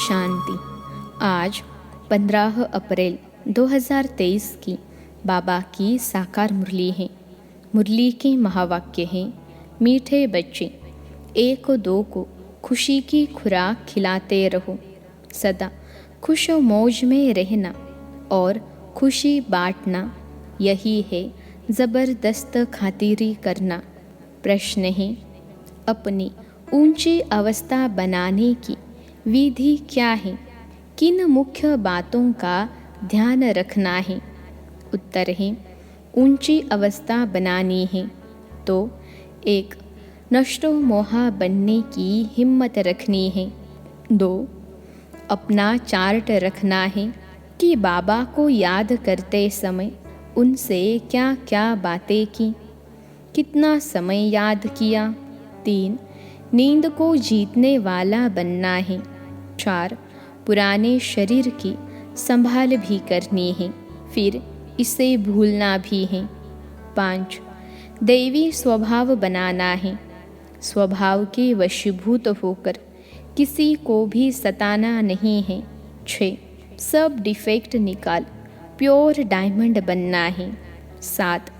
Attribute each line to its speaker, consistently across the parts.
Speaker 1: शांति। आज 15 अप्रैल 2023 की बाबा की साकार मुरली है। मुरली के महावाक्य हैं, मीठे बच्चे, एक दो को खुशी की खुराक खिलाते रहो, सदा खुश मौज में रहना और खुशी बांटना, यही है ज़बरदस्त खातिरी करना। प्रश्न है, अपनी ऊंची अवस्था बनाने की विधि क्या है? किन मुख्य बातों का ध्यान रखना है? उत्तर है, ऊंची अवस्था बनानी है तो 1. नष्टो मोहा बनने की हिम्मत रखनी है। 2. अपना चार्ट रखना है कि बाबा को याद करते समय उनसे क्या क्या बातें की, कितना समय याद किया। 3. नींद को जीतने वाला बनना है। 4. पुराने शरीर की संभाल भी करनी है, फिर इसे भूलना भी है। 5. दैवी स्वभाव बनाना है, स्वभाव के वशीभूत होकर किसी को भी सताना नहीं है। 6. सब डिफेक्ट निकाल प्योर डायमंड बनना है। 7.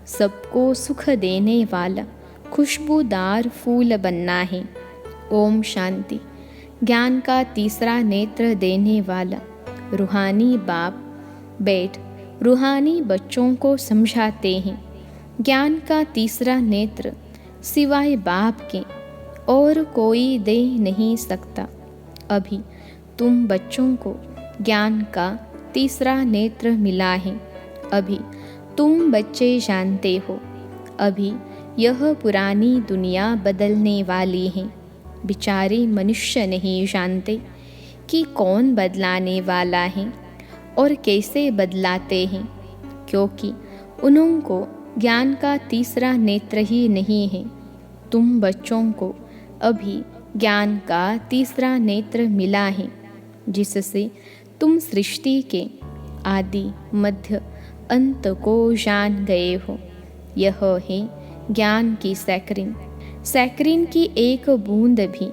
Speaker 1: सबको सुख देने वाला खुशबूदार फूल बनना है। ओम शांति। ज्ञान का तीसरा नेत्र देने वाला रूहानी बाप बैठ रूहानी बच्चों को समझाते हैं। ज्ञान का तीसरा नेत्र सिवाय बाप के और कोई दे नहीं सकता। अभी तुम बच्चों को ज्ञान का तीसरा नेत्र मिला है। अभी तुम बच्चे जानते हो, अभी यह पुरानी दुनिया बदलने वाली है। बेचारे मनुष्य नहीं जानते कि कौन बदलाने वाला है और कैसे बदलाते हैं, क्योंकि उनको ज्ञान का तीसरा नेत्र ही नहीं है। तुम बच्चों को अभी ज्ञान का तीसरा नेत्र मिला है, जिससे तुम सृष्टि के आदि मध्य अंत को जान गए हो। यह है ज्ञान की सैकरिन। सैकरिन की एक बूंद भी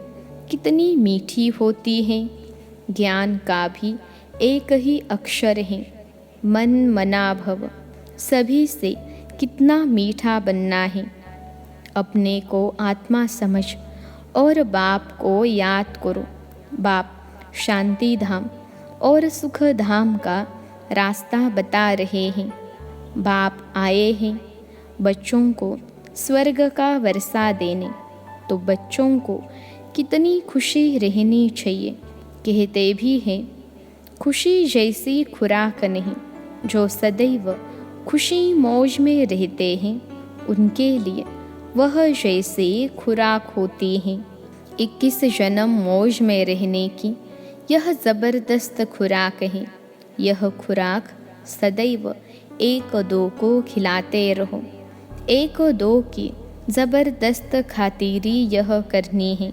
Speaker 1: कितनी मीठी होती है। ज्ञान का भी एक ही अक्षर है, मन मना भव। सभी से कितना मीठा बनना है। अपने को आत्मा समझ और बाप को याद करो। बाप शांति धाम और सुख धाम का रास्ता बता रहे हैं। बाप आए हैं बच्चों को स्वर्ग का वर्षा देने, तो बच्चों को कितनी खुशी रहनी चाहिए। कहते भी हैं, खुशी जैसी खुराक नहीं। जो सदैव खुशी मौज में रहते हैं उनके लिए वह जैसी खुराक होती है। 21 जन्म मौज में रहने की यह ज़बरदस्त खुराक है। यह खुराक सदैव एक दो को खिलाते रहो। एक दो की ज़बरदस्त खातिरी यह करनी है।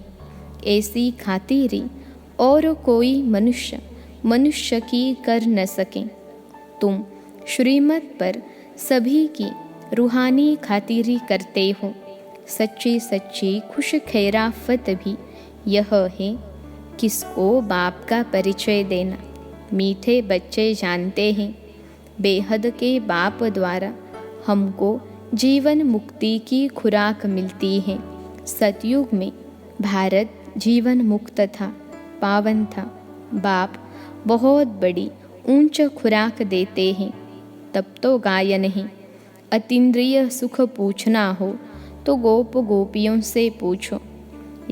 Speaker 1: ऐसी खातिरी और कोई मनुष्य की कर न सके। तुम श्रीमत पर सभी की रूहानी खातिरी करते हो। सच्ची सच्ची खुश खैराफत भी यह है, किसको बाप का परिचय देना। मीठे बच्चे जानते हैं, बेहद के बाप द्वारा हमको जीवन मुक्ति की खुराक मिलती है। सतयुग में भारत जीवन मुक्त था, पावन था। बाप बहुत बड़ी ऊंच खुराक देते हैं। तब तो गायन है, अतीन्द्रिय सुख पूछना हो तो गोप गोपियों से पूछो।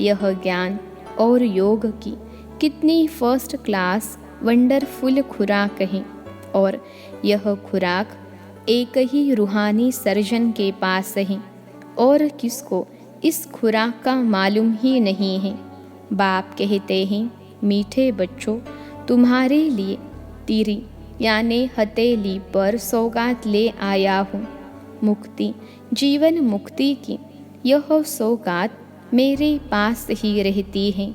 Speaker 1: यह ज्ञान और योग की कितनी फर्स्ट क्लास वंडरफुल खुराक है। और यह खुराक एक ही रूहानी सर्जन के पास है और किसको इस खुराक का मालूम ही नहीं है। बाप कहते हैं, मीठे बच्चों, तुम्हारे लिए तीरी यानी हथेली पर सौगात ले आया हूँ। मुक्ति, जीवन मुक्ति की यह सौगात मेरे पास ही रहती है।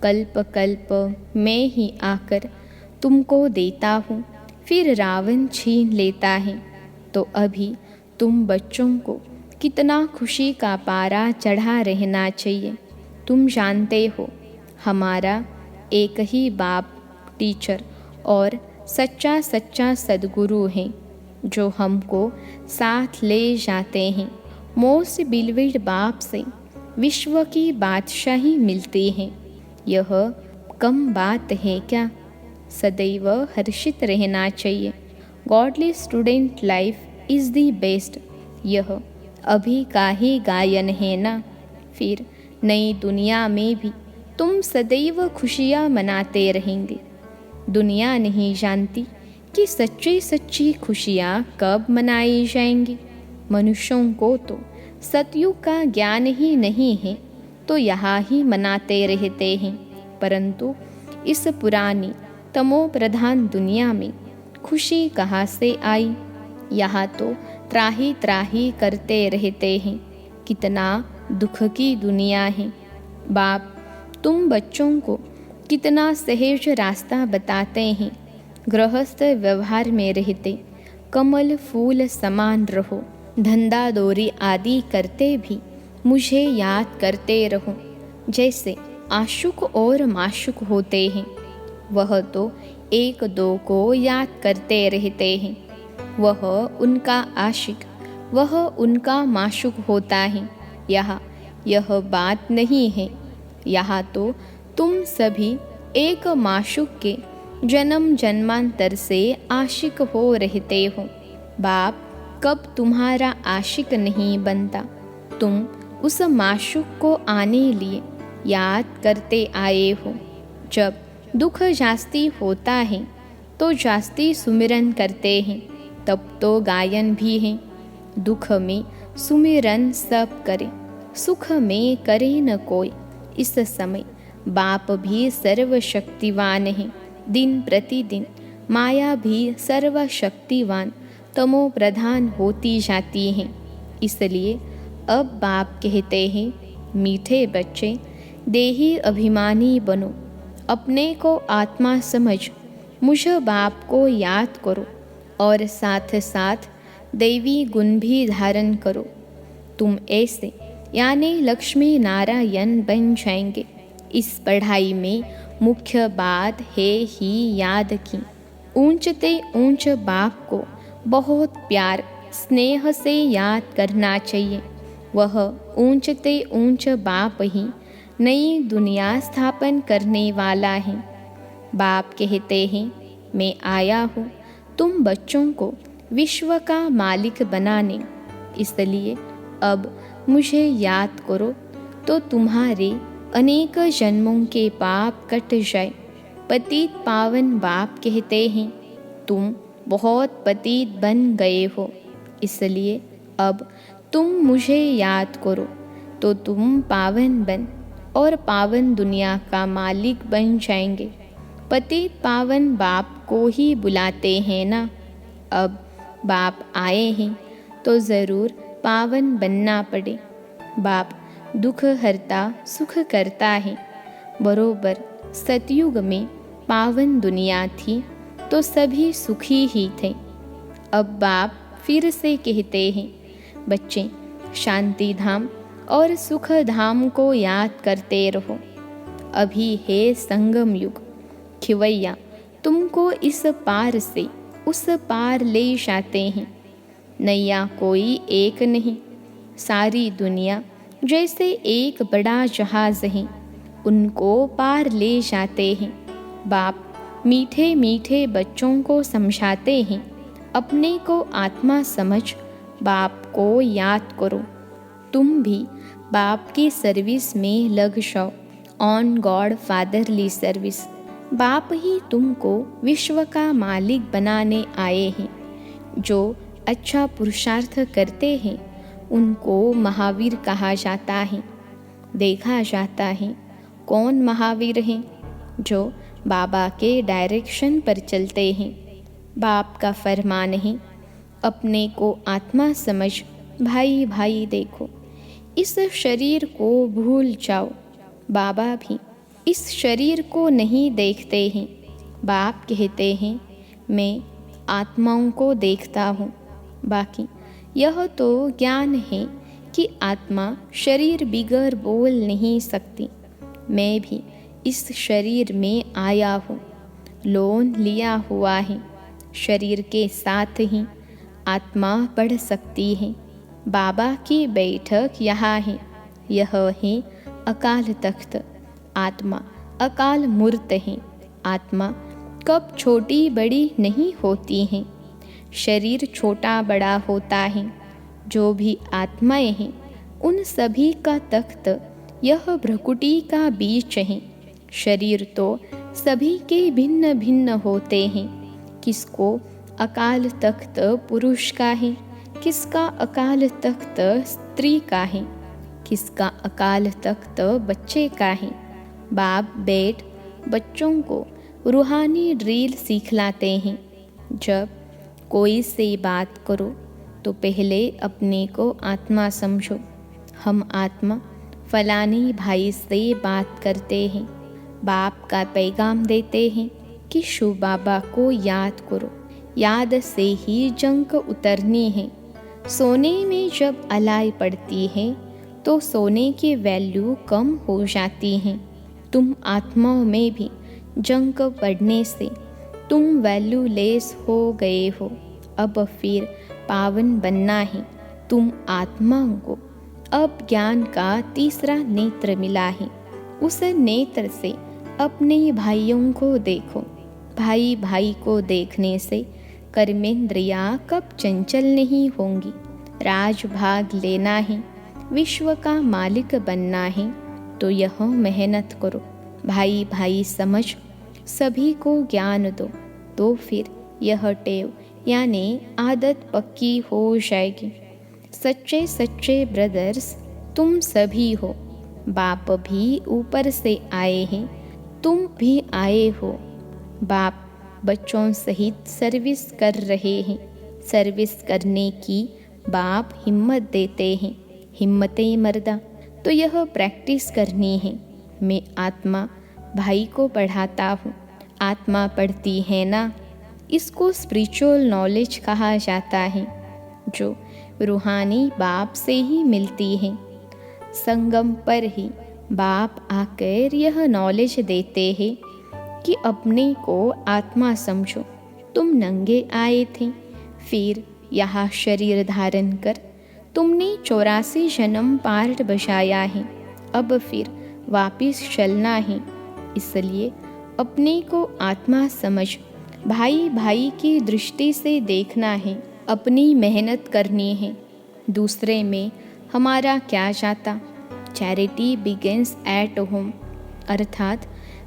Speaker 1: कल्प कल्प मैं ही आकर तुमको देता हूँ, फिर रावण छीन लेता है। तो अभी तुम बच्चों को कितना खुशी का पारा चढ़ा रहना चाहिए। तुम जानते हो, हमारा एक ही बाप टीचर और सच्चा सच्चा सद्गुरु है जो हमको साथ ले जाते हैं। मोस्ट बिलवेड बाप से विश्व की बादशाही मिलती है। यह कम बात है क्या? सदैव हर्षित रहना चाहिए। Godly student life is the best. यह अभी का ही गायन है ना। फिर नई दुनिया में भी तुम सदैव खुशियाँ मनाते रहेंगे। दुनिया नहीं जानती कि सच्ची सच्ची खुशियाँ कब मनाई जाएंगी। मनुष्यों को तो सतयुग का ज्ञान ही नहीं है, तो यहाँ ही मनाते रहते हैं। परंतु इस पुरानी तमो प्रधान दुनिया में खुशी कहाँ से आई? यहाँ तो त्राही त्राही करते रहते हैं। कितना दुख की दुनिया है। बाप तुम बच्चों को कितना सहज रास्ता बताते हैं। गृहस्थ व्यवहार में रहते कमल फूल समान रहो। धंधा दौरी आदि करते भी मुझे याद करते रहो। जैसे आशुक और माशुक होते हैं, वह तो एक दो को याद करते रहते हैं। वह उनका आशिक, वह उनका माशुक होता है। यह बात नहीं है। यहाँ तो तुम सभी एक माशुक के जन्म जन्मांतर से आशिक हो रहते हो। बाप कब तुम्हारा आशिक नहीं बनता? तुम उस माशुक को आने लिए याद करते आए हो। जब दुख जास्ती होता है तो जास्ती सुमिरन करते हैं, तब तो गायन भी है। दुख में सुमिरन सब करे, सुख में करे न कोई। इस समय बाप भी सर्वशक्तिवान है। दिन प्रतिदिन माया भी सर्वशक्तिवान तमो प्रधान होती जाती है। इसलिए अब बाप कहते हैं, मीठे बच्चे देही अभिमानी बनो, अपने को आत्मा समझ मुझ बाप को याद करो और साथ साथ दैवी गुण भी धारण करो। तुम ऐसे यानी लक्ष्मी नारायण बन जाएंगे। इस पढ़ाई में मुख्य बात है ही याद की। ऊंचते ऊंच बाप को बहुत प्यार स्नेह से याद करना चाहिए। वह ऊंचते ऊंच बाप ही नई दुनिया स्थापन करने वाला है। बाप कहते हैं, मैं आया हूँ तुम बच्चों को विश्व का मालिक बनाने। इसलिए अब मुझे याद करो तो तुम्हारे अनेक जन्मों के पाप कट जाए। पतित पावन बाप कहते हैं, तुम बहुत पतित बन गए हो। इसलिए अब तुम मुझे याद करो तो तुम पावन बन और पावन दुनिया का मालिक बन जाएंगे। पतित पावन बाप को ही बुलाते हैं ना। अब बाप आए हैं तो ज़रूर पावन बनना पड़े। बाप दुख हरता सुख करता है। बरोबर सतयुग में पावन दुनिया थी तो सभी सुखी ही थे। अब बाप फिर से कहते हैं, बच्चे शांति धाम और सुख धाम को याद करते रहो। अभी है संगम युग। खिवैया तुमको इस पार से उस पार ले जाते हैं। नैया कोई एक नहीं, सारी दुनिया जैसे एक बड़ा जहाज है, उनको पार ले जाते हैं। बाप मीठे मीठे बच्चों को समझाते हैं, अपने को आत्मा समझ बाप को याद करो। तुम भी बाप की सर्विस में लग जाओ, ऑन गॉड फादरली सर्विस। बाप ही तुमको विश्व का मालिक बनाने आए हैं। जो अच्छा पुरुषार्थ करते हैं उनको महावीर कहा जाता है। देखा जाता है कौन महावीर हैं? जो बाबा के डायरेक्शन पर चलते हैं। बाप का फरमान है, अपने को आत्मा समझ भाई भाई देखो। इस शरीर को भूल जाओ। बाबा भी इस शरीर को नहीं देखते हैं। बाप कहते हैं, मैं आत्माओं को देखता हूँ। बाकी यह तो ज्ञान है कि आत्मा शरीर बिगर बोल नहीं सकती। मैं भी इस शरीर में आया हूँ, लोन लिया हुआ है। शरीर के साथ ही आत्मा बढ़ सकती है। बाबा की बैठक यहाँ है। यह है अकाल तख्त। आत्मा अकाल मूर्त है। आत्मा कब छोटी बड़ी नहीं होती है। शरीर छोटा बड़ा होता है। जो भी आत्माएं हैं उन सभी का तख्त यह भ्रकुटी का बीच है। शरीर तो सभी के भिन्न भिन्न होते हैं। किसको अकाल तख्त पुरुष का है, किसका अकाल तख्त स्त्री का है, किसका अकाल तख्त बच्चे का है। बाप बेट बच्चों को रूहानी ड्रिल सिखलाते हैं। जब कोई से बात करो तो पहले अपने को आत्मा समझो। हम आत्मा फलानी भाई से बात करते हैं। बाप का पैगाम देते हैं कि शिव बाबा को याद करो। याद से ही जंक उतरनी है। सोने में जब अलाई पड़ती है तो सोने की वैल्यू कम हो जाती है। तुम आत्माओं में भी जंक पड़ने से तुम वैल्यूलेस हो गए हो। अब फिर पावन बनना है तुम आत्माओं को। अब ज्ञान का तीसरा नेत्र मिला है। उस नेत्र से अपने भाइयों को देखो। भाई भाई को देखने से कर्मेंद्रियाँ कब चंचल नहीं होंगी। राजभाग लेना है, विश्व का मालिक बनना है तो यह मेहनत करो। भाई भाई समझ सभी को ज्ञान दो तो फिर यह टेव यानी आदत पक्की हो जाएगी। सच्चे सच्चे ब्रदर्स तुम सभी हो। बाप भी ऊपर से आए हैं, तुम भी आए हो। बाप बच्चों सहित सर्विस कर रहे हैं। सर्विस करने की बाप हिम्मत देते हैं। हिम्मतें मर्दा तो यह प्रैक्टिस करनी है। मैं आत्मा भाई को पढ़ाता हूँ। आत्मा पढ़ती है ना, इसको स्पिरिचुअल नॉलेज कहा जाता है, जो रूहानी बाप से ही मिलती है। संगम पर ही बाप आकर यह नॉलेज देते हैं कि अपने को आत्मा समझो। तुम नंगे आए थे, फिर यहाँ शरीर धारण कर तुमने 84 जन्म पार्ट बजाया है। अब फिर वापिस चलना है। इसलिए अपने को आत्मा समझ भाई भाई की दृष्टि से देखना है। अपनी मेहनत करनी है। दूसरे में हमारा क्या जाता। चैरिटी बिगिंस एट होम, अर्थात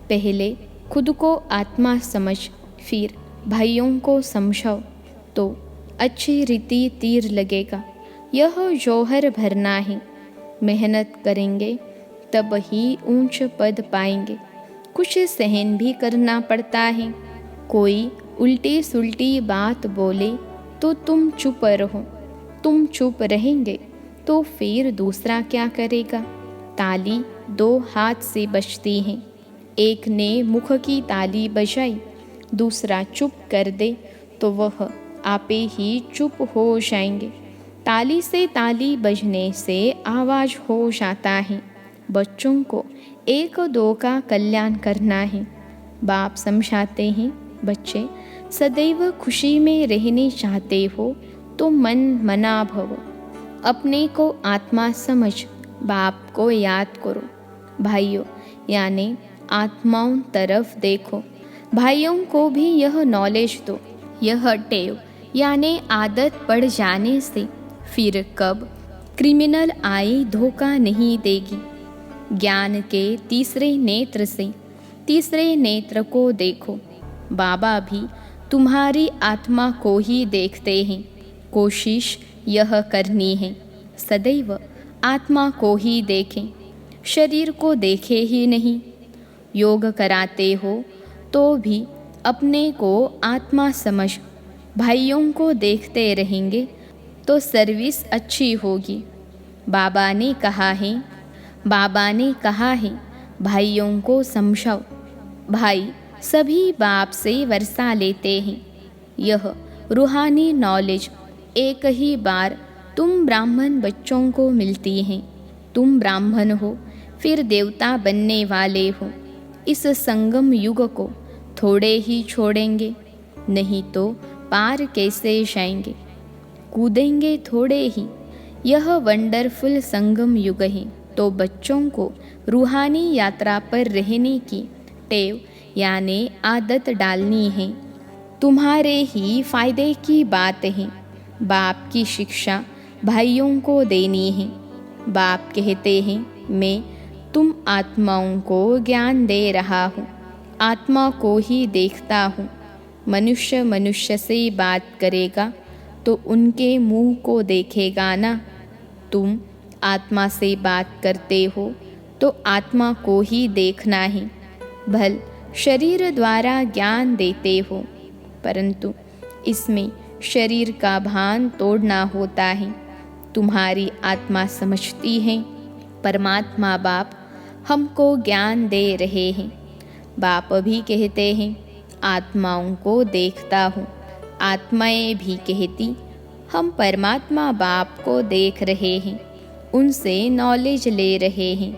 Speaker 1: पहले खुद को आत्मा समझ फिर भाइयों को समझाओ तो अच्छी रीति तीर लगेगा। यह जौहर भरना है। मेहनत करेंगे तब ही ऊंच पद पाएंगे। कुछ सहन भी करना पड़ता है। कोई उल्टी सुल्टी बात बोले तो तुम चुप रहो। तुम चुप रहेंगे तो फिर दूसरा क्या करेगा। ताली 2 हाथ से बजती है। एक ने मुख की ताली बजाई, दूसरा चुप कर दे तो वह आपे ही चुप हो जाएंगे। ताली से ताली बजने से आवाज़ हो जाता है। बच्चों को 1-2 का कल्याण करना है। बाप समझाते हैं, बच्चे सदैव खुशी में रहने चाहते हो तो मन मना भव। अपने को आत्मा समझ बाप को याद करो। भाइयों यानी आत्माओं तरफ देखो। भाइयों को भी यह नॉलेज दो। यह टेव यानी आदत पड़ जाने से फिर कब क्रिमिनल आई धोखा नहीं देगी। ज्ञान के तीसरे नेत्र से तीसरे नेत्र को देखो। बाबा भी तुम्हारी आत्मा को ही देखते हैं। कोशिश यह करनी है सदैव आत्मा को ही देखें, शरीर को देखे ही नहीं। योग कराते हो तो भी अपने को आत्मा समझ भाइयों को देखते रहेंगे तो सर्विस अच्छी होगी। बाबा ने कहा है भाइयों को समझाओ। भाई सभी बाप से वर्षा लेते हैं। यह रूहानी नॉलेज एक ही बार तुम ब्राह्मण बच्चों को मिलती है। तुम ब्राह्मण हो फिर देवता बनने वाले हो। इस संगम युग को थोड़े ही छोड़ेंगे, नहीं तो पार कैसे जाएंगे। कूदेंगे थोड़े ही, यह वंडरफुल संगम युग है। तो बच्चों को रूहानी यात्रा पर रहने की टेव यानी आदत डालनी है। तुम्हारे ही फायदे की बात है। बाप की शिक्षा भाइयों को देनी है। बाप कहते हैं, मैं तुम आत्माओं को ज्ञान दे रहा हूँ, आत्मा को ही देखता हूँ। मनुष्य मनुष्य से बात करेगा तो उनके मुंह को देखेगा ना। तुम आत्मा से बात करते हो तो आत्मा को ही देखना है। भल शरीर द्वारा ज्ञान देते हो, परंतु इसमें शरीर का भान तोड़ना होता है। तुम्हारी आत्मा समझती है परमात्मा बाप हमको ज्ञान दे रहे हैं। बाप भी कहते हैं, आत्माओं को देखता हूँ। आत्माएं भी कहती, हम परमात्मा बाप को देख रहे हैं, उनसे नॉलेज ले रहे हैं।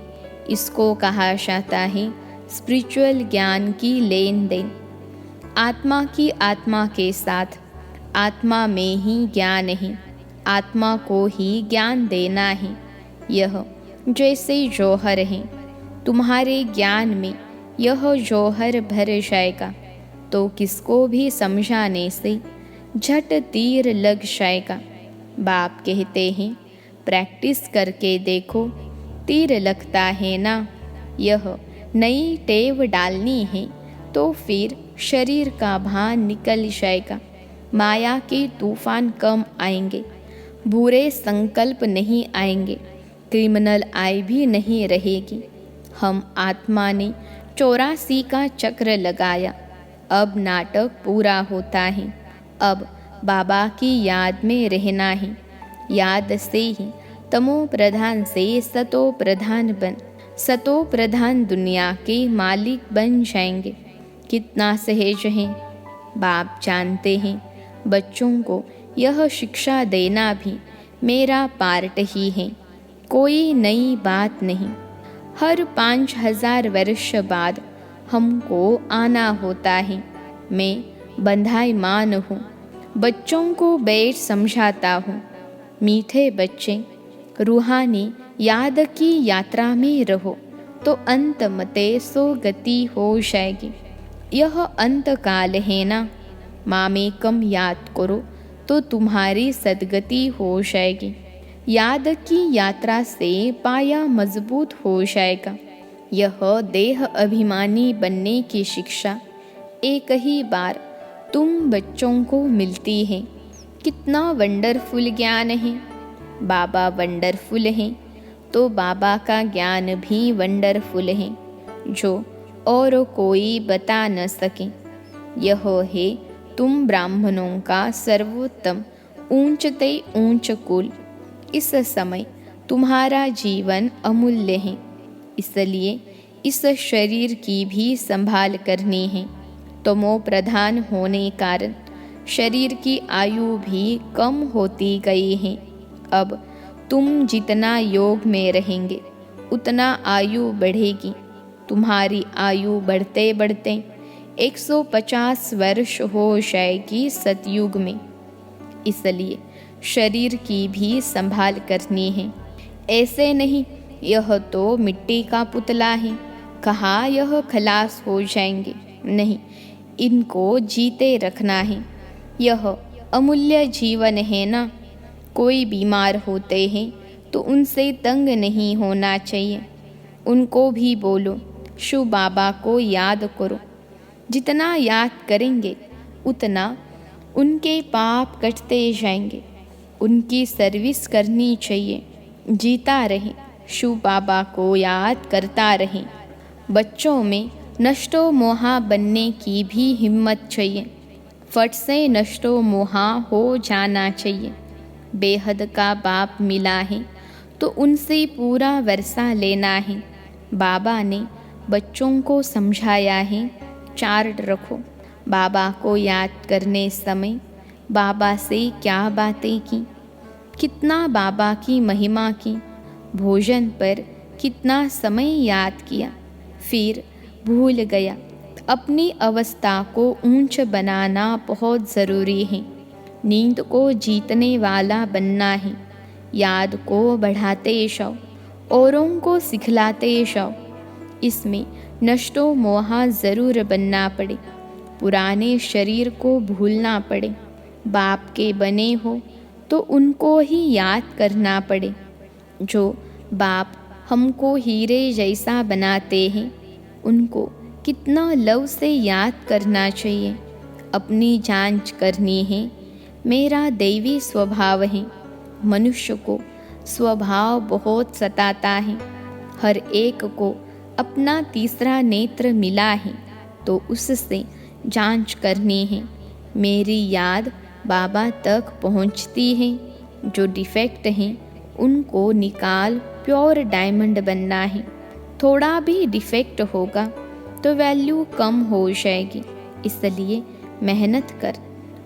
Speaker 1: इसको कहा जाता है स्पिरिचुअल ज्ञान की लेन देन। आत्मा की आत्मा के साथ आत्मा में ही ज्ञान है, आत्मा को ही ज्ञान देना है। यह जैसे जौहर है, तुम्हारे ज्ञान में यह जौहर भर जाएगा तो किसको भी समझाने से झट तीर लग जाएगा। बाप कहते हैं, प्रैक्टिस करके देखो, तीर लगता है ना। यह नई टेव डालनी है तो फिर शरीर का भान निकल जाएगा। माया के तूफान कम आएंगे, बुरे संकल्प नहीं आएंगे, क्रिमिनल आय भी नहीं रहेगी। हम आत्मा ने 84 का चक्र लगाया, अब नाटक पूरा होता है। अब बाबा की याद में रहना है। याद से ही तमो प्रधान से सतो प्रधान बन सतो प्रधान दुनिया के मालिक बन जाएंगे। कितना सहज है। बाप जानते हैं बच्चों को यह शिक्षा देना भी मेरा पार्ट ही है, कोई नई बात नहीं। हर 5000 वर्ष बाद हमको आना होता है। मैं बंधाईमान हूँ, बच्चों को बैठ समझाता हूँ। मीठे बच्चे, रूहानी याद की यात्रा में रहो तो अंत मते सो गति हो जाएगी। यह अंत काल है ना। माँ में कम याद करो तो तुम्हारी सदगति हो जाएगी। याद की यात्रा से पाया मजबूत हो जाएगा। यह देह अभिमानी बनने की शिक्षा एक ही बार तुम बच्चों को मिलती है। कितना वंडरफुल ज्ञान है। बाबा वंडरफुल हैं तो बाबा का ज्ञान भी वंडरफुल है, जो और कोई बता न सके। यह है तुम ब्राह्मणों का सर्वोत्तम ऊंचते ऊंच कुल। इस समय तुम्हारा जीवन अमूल्य है, इसलिए इस शरीर की भी संभाल करनी है। तमो प्रधान होने कारण शरीर की आयु भी कम होती गई है। अब तुम जितना योग में रहेंगे उतना आयु बढ़ेगी। तुम्हारी आयु बढ़ते बढ़ते 150 वर्ष हो जाएगी सतयुग में। इसलिए शरीर की भी संभाल करनी है। ऐसे नहीं यह तो मिट्टी का पुतला है, कहाँ यह खलास हो जाएंगे। नहीं, इनको जीते रखना है। यह अमूल्य जीवन है ना। कोई बीमार होते हैं तो उनसे तंग नहीं होना चाहिए। उनको भी बोलो शिव बाबा को याद करो। जितना याद करेंगे उतना उनके पाप कटते जाएंगे। उनकी सर्विस करनी चाहिए। जीता रहें, शिव बाबा को याद करता रहें। बच्चों में नष्टो मोहा बनने की भी हिम्मत चाहिए। फट से नष्टो मोहा हो जाना चाहिए। बेहद का बाप मिला है तो उनसे पूरा वर्षा लेना है। बाबा ने बच्चों को समझाया है, चार्ट रखो। बाबा को याद करने समय बाबा से क्या बातें की, कितना बाबा की महिमा की, भोजन पर कितना समय याद किया, फिर भूल गया। अपनी अवस्था को ऊंच बनाना बहुत ज़रूरी है। नींद को जीतने वाला बनना है। याद को बढ़ाते जाओ, औरों को सिखलाते जाओ। इसमें नष्टो मोहा ज़रूर बनना पड़े। पुराने शरीर को भूलना पड़े। बाप के बने हो तो उनको ही याद करना पड़े। जो बाप हमको हीरे जैसा बनाते हैं, उनको कितना लव से याद करना चाहिए। अपनी जांच करनी है। मेरा दैवी स्वभाव है। मनुष्य को स्वभाव बहुत सताता है। हर एक को अपना तीसरा नेत्र मिला है, तो उससे जांच करनी है। मेरी याद बाबा तक पहुंचती है। जो डिफेक्ट हैं उनको निकाल प्योर डायमंड बनना है। थोड़ा भी डिफेक्ट होगा तो वैल्यू कम हो जाएगी। इसलिए मेहनत कर,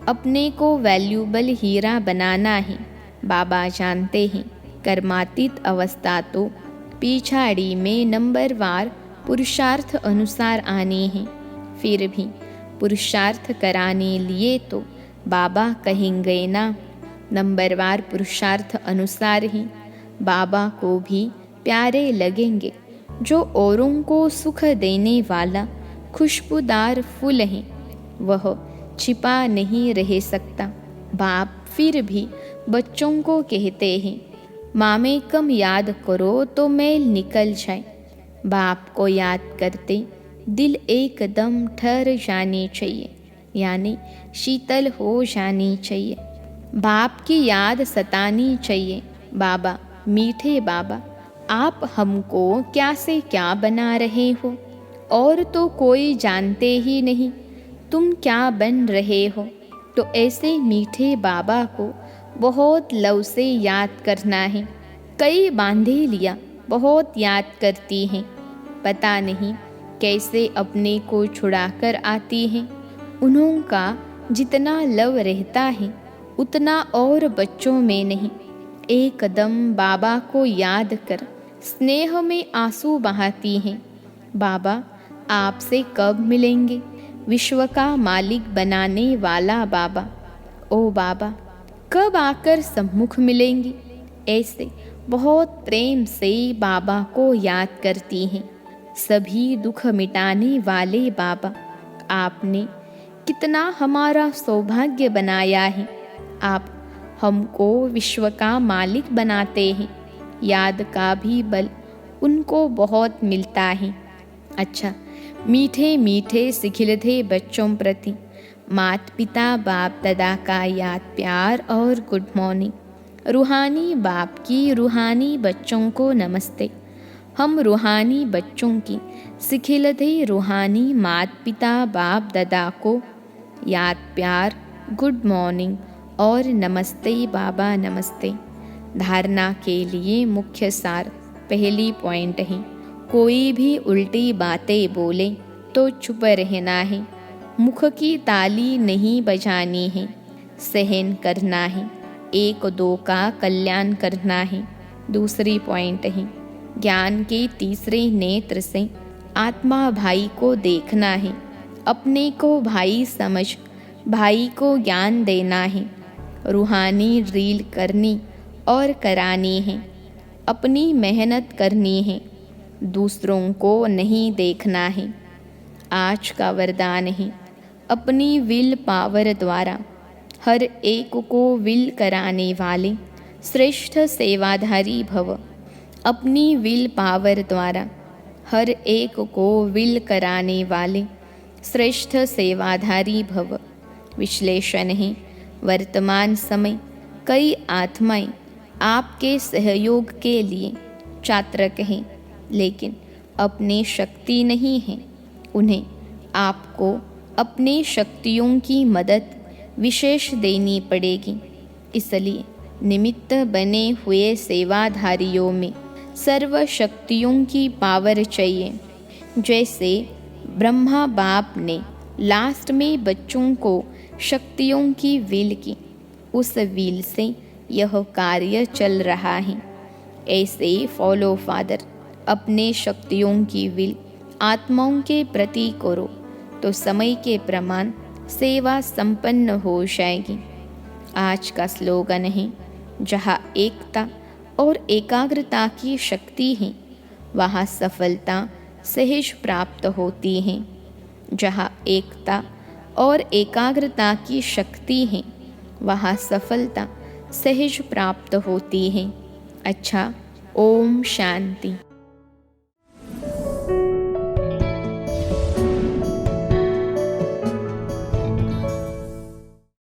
Speaker 1: अपने को वैल्यूबल हीरा बनाना है। बाबा जानते हैं कर्मातीत अवस्था तो पिछाड़ी में नंबरवार पुरुषार्थ अनुसार आनी है। फिर भी पुरुषार्थ कराने लिए तो बाबा कहेंगे ना, नंबरवार पुरुषार्थ अनुसार ही बाबा को भी प्यारे लगेंगे। जो औरों को सुख देने वाला खुशबूदार फूल है, वह छिपा नहीं रह सकता। बाप फिर भी बच्चों को कहते हैं, मामेकम याद करो तो मैल निकल जाए। बाप को याद करते दिल एकदम ठहर जानी चाहिए, यानी शीतल हो जानी चाहिए। बाप की याद सतानी चाहिए। बाबा मीठे बाबा, आप हमको क्या से क्या बना रहे हो, और तो कोई जानते ही नहीं तुम क्या बन रहे हो। तो ऐसे मीठे बाबा को बहुत लव से याद करना है। कई बांधे लिया बहुत याद करती हैं, पता नहीं कैसे अपने को छुड़ाकर आती हैं। उन्हों का जितना लव रहता है उतना और बच्चों में नहीं। एकदम बाबा को याद कर स्नेह में आंसू बहाती हैं। बाबा आपसे कब मिलेंगे, विश्व का मालिक बनाने वाला बाबा। ओ बाबा कब आकर सम्मुख मिलेंगे। ऐसे बहुत प्रेम से बाबा को याद करती हैं। सभी दुख मिटाने वाले बाबा, आपने कितना हमारा सौभाग्य बनाया है। आप हमको विश्व का मालिक बनाते हैं। याद का भी बल उनको बहुत मिलता है। अच्छा, मीठे मीठे सिखिलते बच्चों प्रति माता पिता बाप दादा का याद प्यार और गुड मॉर्निंग। रूहानी बाप की रूहानी बच्चों को नमस्ते। हम रूहानी बच्चों की सिखिलते रूहानी माता पिता बाप दादा को याद प्यार गुड मॉर्निंग और नमस्ते बाबा नमस्ते। धारणा के लिए मुख्य सार पहली पॉइंट है, कोई भी उल्टी बातें बोले तो चुप रहना है। मुख की ताली नहीं बजानी है, सहन करना है। एक दो का कल्याण करना है। दूसरी पॉइंट है, ज्ञान के तीसरे नेत्र से आत्मा भाई को देखना है। अपने को भाई समझ भाई को ज्ञान देना है। रूहानी ड्रिल करनी और करानी है। अपनी मेहनत करनी है, दूसरों को नहीं देखना है। आज का वरदान है, अपनी विल पावर द्वारा हर एक को विल कराने वाले श्रेष्ठ सेवाधारी भव। अपनी विल पावर द्वारा हर एक को विल कराने वाले श्रेष्ठ सेवाधारी भव। विश्लेषण है, वर्तमान समय कई आत्माएं आपके सहयोग के लिए चात्रक हैं, लेकिन अपनी शक्ति नहीं है। उन्हें आपको अपनी शक्तियों की मदद विशेष देनी पड़ेगी। इसलिए निमित्त बने हुए सेवाधारियों में सर्व शक्तियों की पावर चाहिए। जैसे ब्रह्मा बाप ने लास्ट में बच्चों को शक्तियों की विल की, उस विल से यह कार्य चल रहा है। ऐसे फॉलो फादर अपने शक्तियों की विल आत्माओं के प्रति करो तो समय के प्रमाण सेवा संपन्न हो जाएगी। आज का स्लोगन है, जहाँ एकता और एकाग्रता की शक्ति है वहाँ सफलता सहज प्राप्त होती है। जहाँ एकता और एकाग्रता की शक्ति है वहाँ सफलता सहज प्राप्त होती है। अच्छा, ओम शांति।